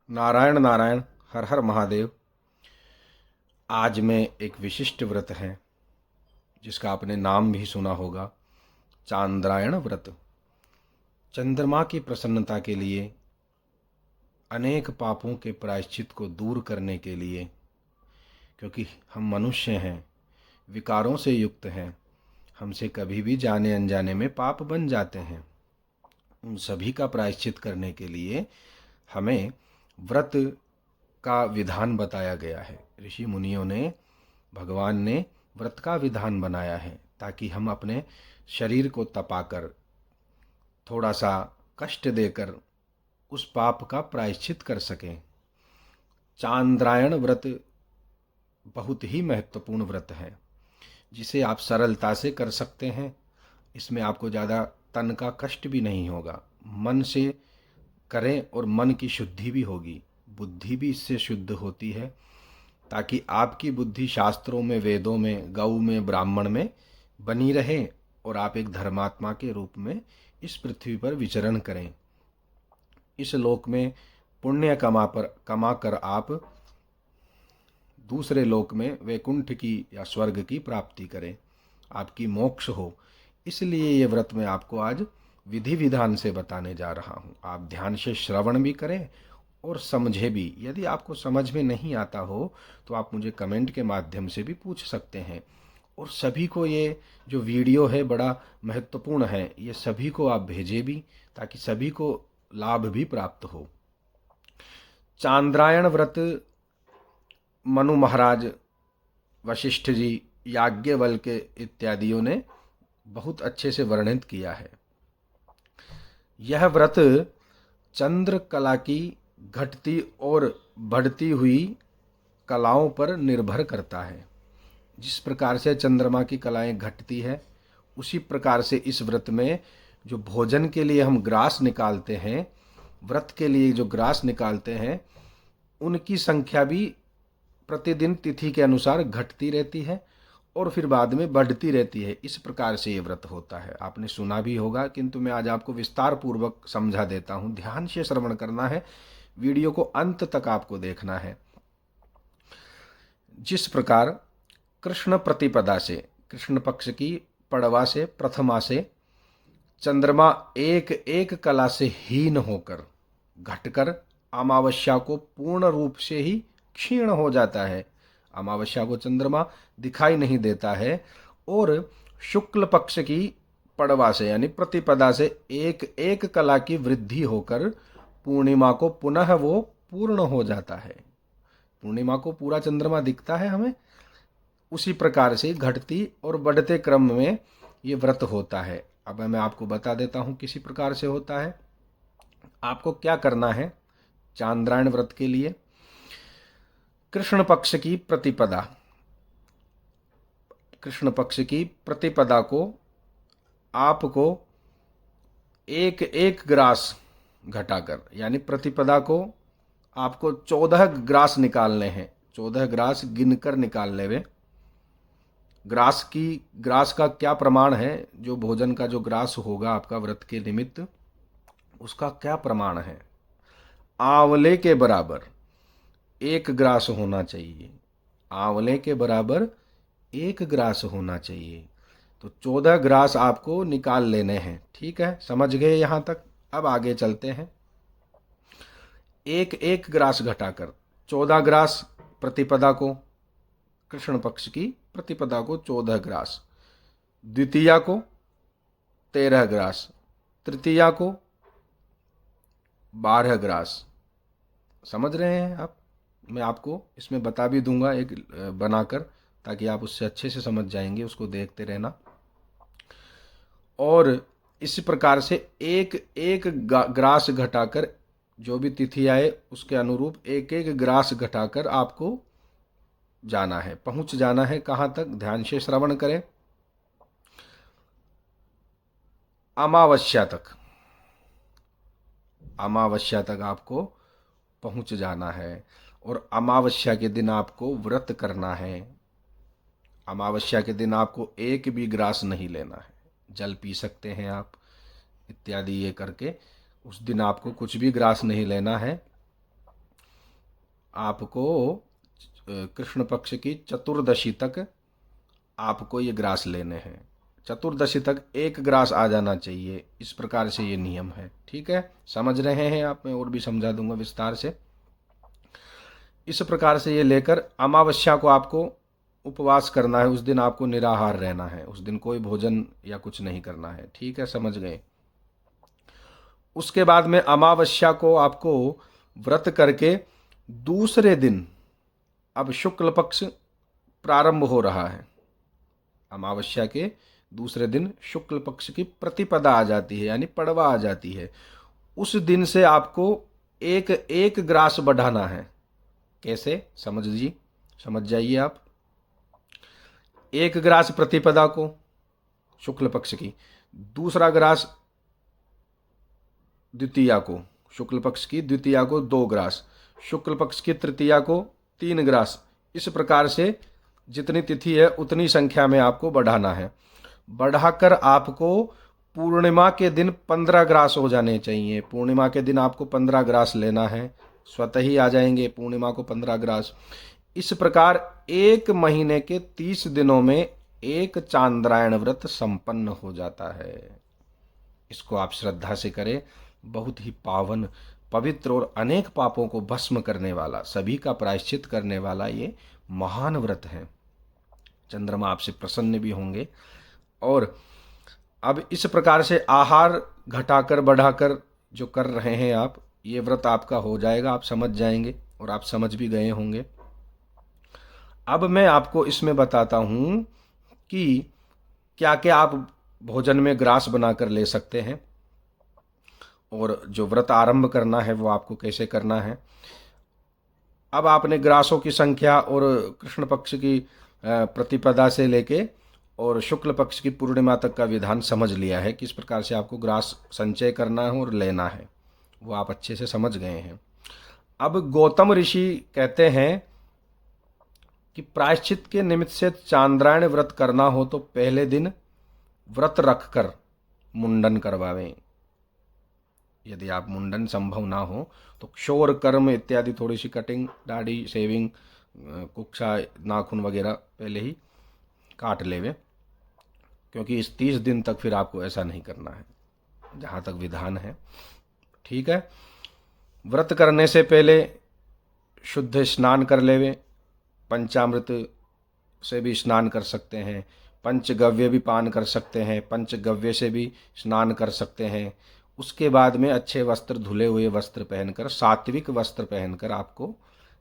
नारायण नारायण, हर हर महादेव। आज में एक विशिष्ट व्रत है जिसका आपने नाम भी सुना होगा, चांद्रायण व्रत। चंद्रमा की प्रसन्नता के लिए, अनेक पापों के प्रायश्चित को दूर करने के लिए, क्योंकि हम मनुष्य हैं, विकारों से युक्त हैं, हमसे कभी भी जाने अनजाने में पाप बन जाते हैं। उन सभी का प्रायश्चित करने के लिए हमें व्रत का विधान बताया गया है। ऋषि मुनियों ने, भगवान ने व्रत का विधान बनाया है ताकि हम अपने शरीर को तपाकर, थोड़ा सा कष्ट देकर उस पाप का प्रायश्चित कर सकें। चांद्रायण व्रत बहुत ही महत्वपूर्ण व्रत है जिसे आप सरलता से कर सकते हैं। इसमें आपको ज़्यादा तन का कष्ट भी नहीं होगा। मन से करें और मन की शुद्धि भी होगी, बुद्धि भी इससे शुद्ध होती है, ताकि आपकी बुद्धि शास्त्रों में, वेदों में, गौ में, ब्राह्मण में बनी रहे और आप एक धर्मात्मा के रूप में इस पृथ्वी पर विचरण करें। इस लोक में पुण्य कमा कर आप दूसरे लोक में वैकुंठ की या स्वर्ग की प्राप्ति करें, आपकी मोक्ष हो। इसलिए ये व्रत मैं आपको आज विधि विधान से बताने जा रहा हूँ। आप ध्यान से श्रवण भी करें और समझे भी। यदि आपको समझ में नहीं आता हो तो आप मुझे कमेंट के माध्यम से भी पूछ सकते हैं। और सभी को ये जो वीडियो है बड़ा महत्वपूर्ण है, ये सभी को आप भेजें भी, ताकि सभी को लाभ भी प्राप्त हो। चांद्रायण व्रत मनु महाराज, वशिष्ठ जी, याज्ञवल्क्य इत्यादियों ने बहुत अच्छे से वर्णित किया है। यह व्रत चंद्र कला की घटती और बढ़ती हुई कलाओं पर निर्भर करता है। जिस प्रकार से चंद्रमा की कलाएं घटती है, उसी प्रकार से इस व्रत में जो भोजन के लिए हम ग्रास निकालते हैं, व्रत के लिए जो ग्रास निकालते हैं, उनकी संख्या भी प्रतिदिन तिथि के अनुसार घटती रहती है और फिर बाद में बढ़ती रहती है। इस प्रकार से ये व्रत होता है। आपने सुना भी होगा, किंतु मैं आज आपको विस्तार पूर्वक समझा देता हूँ। ध्यान से श्रवण करना है, वीडियो को अंत तक आपको देखना है। जिस प्रकार कृष्ण प्रतिपदा से, कृष्ण पक्ष की पड़वा से, प्रथमा से चंद्रमा एक एक कला से हीन होकर, घटकर अमावस्या को पूर्ण रूप से ही क्षीण हो जाता है। अमावस्या को चंद्रमा दिखाई नहीं देता है और शुक्ल पक्ष की पड़वा से यानी प्रतिपदा से एक एक कला की वृद्धि होकर पूर्णिमा को पुनः वो पूर्ण हो जाता है। पूर्णिमा को पूरा चंद्रमा दिखता है हमें। उसी प्रकार से घटती और बढ़ते क्रम में ये व्रत होता है। अब मैं आपको बता देता हूँ किसी प्रकार से होता है। आपको क्या करना है चांद्रायण व्रत के लिए? कृष्ण पक्ष की प्रतिपदा, कृष्ण पक्ष की प्रतिपदा को आपको एक एक ग्रास घटाकर, यानी प्रतिपदा को आपको 14 ग्रास निकालने हैं। 14 ग्रास गिनकर निकालने में। ग्रास का क्या प्रमाण है? जो भोजन का जो ग्रास होगा आपका व्रत के निमित्त, उसका क्या प्रमाण है? आंवले के बराबर 1 ग्रास होना चाहिए। आंवले के बराबर 1 ग्रास होना चाहिए। तो 14 ग्रास आपको निकाल लेने हैं। ठीक है, समझ गए यहाँ तक? अब आगे चलते हैं। एक एक ग्रास घटाकर 14 ग्रास प्रतिपदा को, कृष्ण पक्ष की प्रतिपदा को 14 ग्रास, द्वितीया को 13 ग्रास, तृतीया को 12 ग्रास। समझ रहे हैं आप? मैं आपको इसमें बता भी दूंगा एक बनाकर, ताकि आप उससे अच्छे से समझ जाएंगे। उसको देखते रहना। और इस प्रकार से एक एक ग्रास घटाकर, जो भी तिथि आए उसके अनुरूप एक एक ग्रास घटाकर आपको जाना है, पहुंच जाना है। कहाँ तक? ध्यान से श्रवण करें। अमावस्या तक। अमावस्या तक आपको पहुंच जाना है और अमावस्या के दिन आपको व्रत करना है। अमावस्या के दिन आपको एक भी ग्रास नहीं लेना है। जल पी सकते हैं आप इत्यादि ये करके। उस दिन आपको कुछ भी ग्रास नहीं लेना है। आपको कृष्ण पक्ष की चतुर्दशी तक आपको ये ग्रास लेने हैं। चतुर्दशी तक एक ग्रास आ जाना चाहिए, इस प्रकार से ये नियम है। ठीक है, समझ रहे हैं आप? मैं और भी समझा दूंगा विस्तार से। इस प्रकार से ये लेकर अमावस्या को आपको उपवास करना है। उस दिन आपको निराहार रहना है, उस दिन कोई भोजन या कुछ नहीं करना है। ठीक है, समझ गए? उसके बाद में अमावस्या को आपको व्रत करके दूसरे दिन, अब शुक्ल पक्ष प्रारंभ हो रहा है। अमावस्या के दूसरे दिन शुक्ल पक्ष की प्रतिपदा आ जाती है, यानी पड़वा आ जाती है। उस दिन से आपको एक एक ग्रास बढ़ाना है। कैसे? समझ जाइए आप। एक ग्रास प्रतिपदा को शुक्ल पक्ष की, दूसरा ग्रास द्वितीया को, शुक्ल पक्ष की द्वितीया को 2 ग्रास, शुक्ल पक्ष की तृतीया को 3 ग्रास। इस प्रकार से जितनी तिथि है उतनी संख्या में आपको बढ़ाना है। बढ़ाकर आपको पूर्णिमा के दिन 15 ग्रास हो जाने चाहिए। पूर्णिमा के दिन आपको 15 ग्रास लेना है, स्वतः ही आ जाएंगे पूर्णिमा को 15 ग्रास। इस प्रकार एक महीने के 30 दिनों में एक चांद्रायण व्रत संपन्न हो जाता है। इसको आप श्रद्धा से करें। बहुत ही पावन, पवित्र और अनेक पापों को भस्म करने वाला, सभी का प्रायश्चित करने वाला ये महान व्रत है। चंद्रमा आपसे प्रसन्न भी होंगे। और अब इस प्रकार से आहार घटाकर बढ़ाकर जो कर रहे हैं आप, ये व्रत आपका हो जाएगा, आप समझ जाएंगे और आप समझ भी गए होंगे। अब मैं आपको इसमें बताता हूं कि क्या क्या आप भोजन में ग्रास बनाकर ले सकते हैं और जो व्रत आरंभ करना है वो आपको कैसे करना है। अब आपने ग्रासों की संख्या और कृष्ण पक्ष की प्रतिपदा से लेके और शुक्ल पक्ष की पूर्णिमा तक का विधान समझ लिया है, किस प्रकार से आपको ग्रास संचय करना है और लेना है, वो आप अच्छे से समझ गए हैं। अब गौतम ऋषि कहते हैं कि प्रायश्चित के निमित्त से चांद्रायण व्रत करना हो तो पहले दिन व्रत रखकर मुंडन करवावें। यदि आप मुंडन संभव ना हो तो क्षौर कर्म इत्यादि थोड़ी सी कटिंग, दाढ़ी, शेविंग, कुक्षा, नाखून वगैरह पहले ही काट लेवे, क्योंकि इस 30 दिन तक फिर आपको ऐसा नहीं करना है, जहाँ तक विधान है। ठीक है, व्रत करने से पहले शुद्ध स्नान कर लेवे। पंचामृत से भी स्नान कर सकते हैं, पंचगव्य भी पान कर सकते हैं, पंचगव्य से भी स्नान कर सकते हैं। उसके बाद में अच्छे वस्त्र, धुले हुए वस्त्र पहनकर, सात्विक वस्त्र पहनकर आपको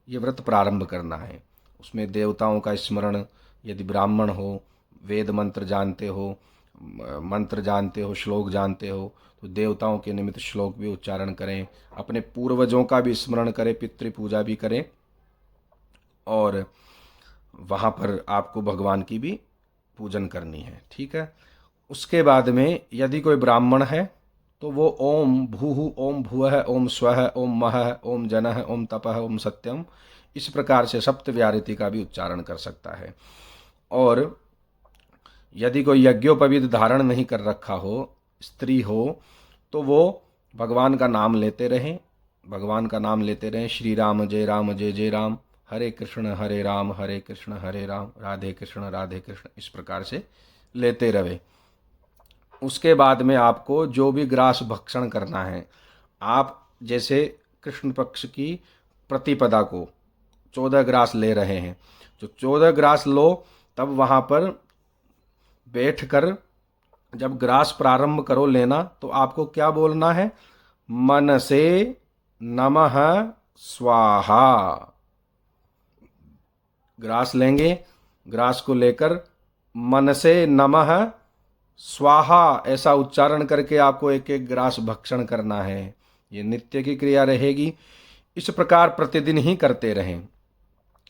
ये व्रत प्रारंभ करना है। उसमें देवताओं का स्मरण, यदि ब्राह्मण हो, वेद मंत्र जानते हो, मंत्र जानते हो, श्लोक जानते हो तो देवताओं के निमित्त श्लोक भी उच्चारण करें। अपने पूर्वजों का भी स्मरण करें, पितृ पूजा भी करें और वहाँ पर आपको भगवान की भी पूजन करनी है। ठीक है, उसके बाद में यदि कोई ब्राह्मण है तो वो ओम भूः, ओम भुवः, ओम स्वः, ओम महः, ओम जनः, ओम तपः, ओम सत्यम, इस प्रकार से सप्तव्याहृति का भी उच्चारण कर सकता है। और यदि कोई यज्ञोपवीत धारण नहीं कर रखा हो, स्त्री हो, तो वो भगवान का नाम लेते रहें, भगवान का नाम लेते रहें। श्री राम जय जय राम, हरे कृष्ण हरे कृष्ण हरे राम, राधे कृष्ण इस प्रकार से लेते रहे। उसके बाद में आपको जो भी ग्रास भक्षण करना है, आप जैसे कृष्ण पक्ष की प्रतिपदा को 14 ग्रास ले रहे हैं, जो 14 ग्रास लो, तब वहाँ पर बैठकर जब ग्रास प्रारंभ करो लेना तो आपको क्या बोलना है? मन से नमः स्वाहा। ग्रास लेंगे, ग्रास को लेकर मन से नमः स्वाहा ऐसा उच्चारण करके आपको एक एक ग्रास भक्षण करना है। ये नित्य की क्रिया रहेगी। इस प्रकार प्रतिदिन ही करते रहें।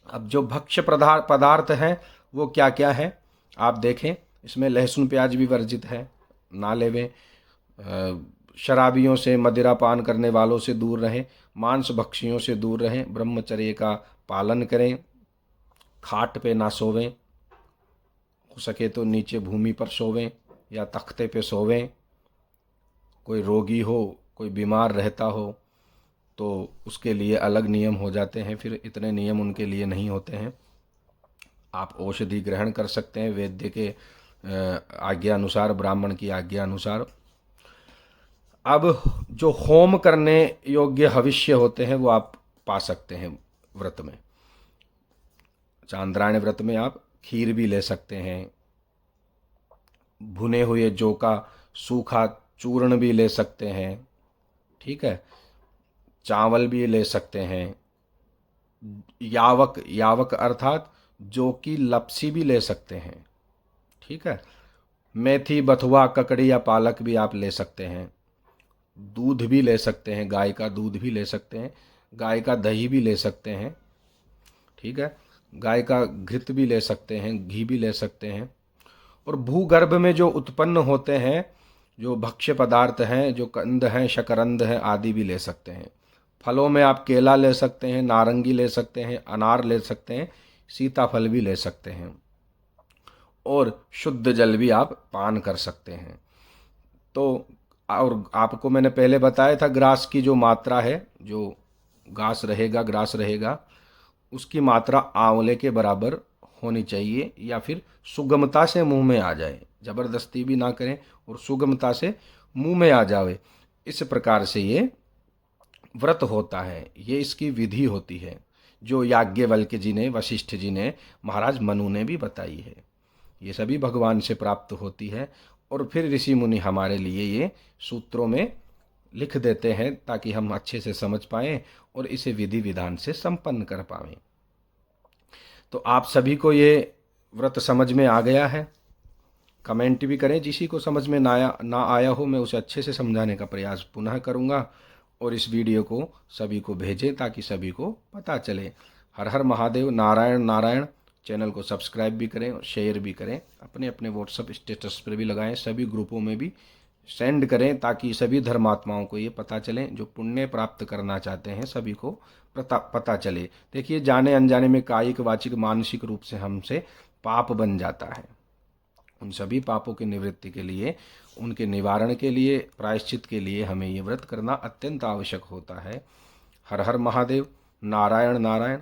अब जो भक्ष्य पदार्थ हैं वो क्या क्या है आप देखें। इसमें लहसुन प्याज भी वर्जित है, ना लेवें। शराबियों से, मदिरा पान करने वालों से दूर रहें, मांस भक्षियों से दूर रहें, ब्रह्मचर्य का पालन करें, खाट पे ना सोवें, हो सके तो नीचे भूमि पर सोवें या तख्ते पे सोवें। कोई रोगी हो, कोई बीमार रहता हो तो उसके लिए अलग नियम हो जाते हैं, फिर इतने नियम उनके लिए नहीं होते हैं। आप औषधि ग्रहण कर सकते हैं वैद्य के आज्ञा अनुसार, ब्राह्मण की आज्ञा अनुसार। अब जो होम करने योग्य हविष्य होते हैं वो आप पा सकते हैं व्रत में। चांद्रायण व्रत में आप खीर भी ले सकते हैं, भुने हुए जौ का सूखा चूर्ण भी ले सकते हैं, ठीक है, चावल भी ले सकते हैं, यावक, यावक अर्थात जौ की लपसी भी ले सकते हैं, ठीक है, मेथी, बथुआ, ककड़ी या पालक भी आप ले सकते हैं, दूध भी ले सकते हैं, गाय का दूध भी ले सकते हैं, गाय का दही भी ले सकते हैं, ठीक है, गाय का घृत भी ले सकते हैं, घी भी ले सकते हैं। और भूगर्भ में जो उत्पन्न होते हैं, जो भक्ष्य पदार्थ हैं, जो कंद हैं, शकरंद हैं, आदि भी ले सकते हैं। फलों में आप केला ले सकते हैं, नारंगी ले सकते हैं, अनार ले सकते हैं, सीताफल भी ले सकते हैं, और शुद्ध जल भी आप पान कर सकते हैं। तो और आपको मैंने पहले बताया था ग्रास की जो मात्रा है, जो घास रहेगा, ग्रास रहेगा, उसकी मात्रा आंवले के बराबर होनी चाहिए, या फिर सुगमता से मुंह में आ जाए, जबरदस्ती भी ना करें और सुगमता से मुंह में आ जाए। इस प्रकार से ये व्रत होता है, ये इसकी विधि होती है, जो याज्ञवल्क्य जी ने, वशिष्ठ जी ने, महाराज मनु ने भी बताई है। ये सभी भगवान से प्राप्त होती है, और फिर ऋषि मुनि हमारे लिए ये सूत्रों में लिख देते हैं ताकि हम अच्छे से समझ पाएं और इसे विधि विधान से संपन्न कर पाएं। तो आप सभी को ये व्रत समझ में आ गया है? कमेंट भी करें, जिसी को समझ में ना आया हो मैं उसे अच्छे से समझाने का प्रयास पुनः करूँगा, और इस वीडियो को सभी को भेजें ताकि सभी को पता चले। हर हर महादेव, नारायण नारायण। चैनल को सब्सक्राइब भी करें और शेयर भी करें, अपने अपने व्हाट्सएप स्टेटस पर भी लगाएं, सभी ग्रुपों में भी सेंड करें ताकि सभी धर्मात्माओं को ये पता चले, जो पुण्य प्राप्त करना चाहते हैं सभी को पता चले। देखिए, जाने अनजाने में कायिक, वाचिक, मानसिक रूप से हमसे पाप बन जाता है। उन सभी पापों की निवृत्ति के लिए, उनके निवारण के लिए, प्रायश्चित के लिए हमें ये व्रत करना अत्यंत आवश्यक होता है। हर हर महादेव, नारायण नारायण।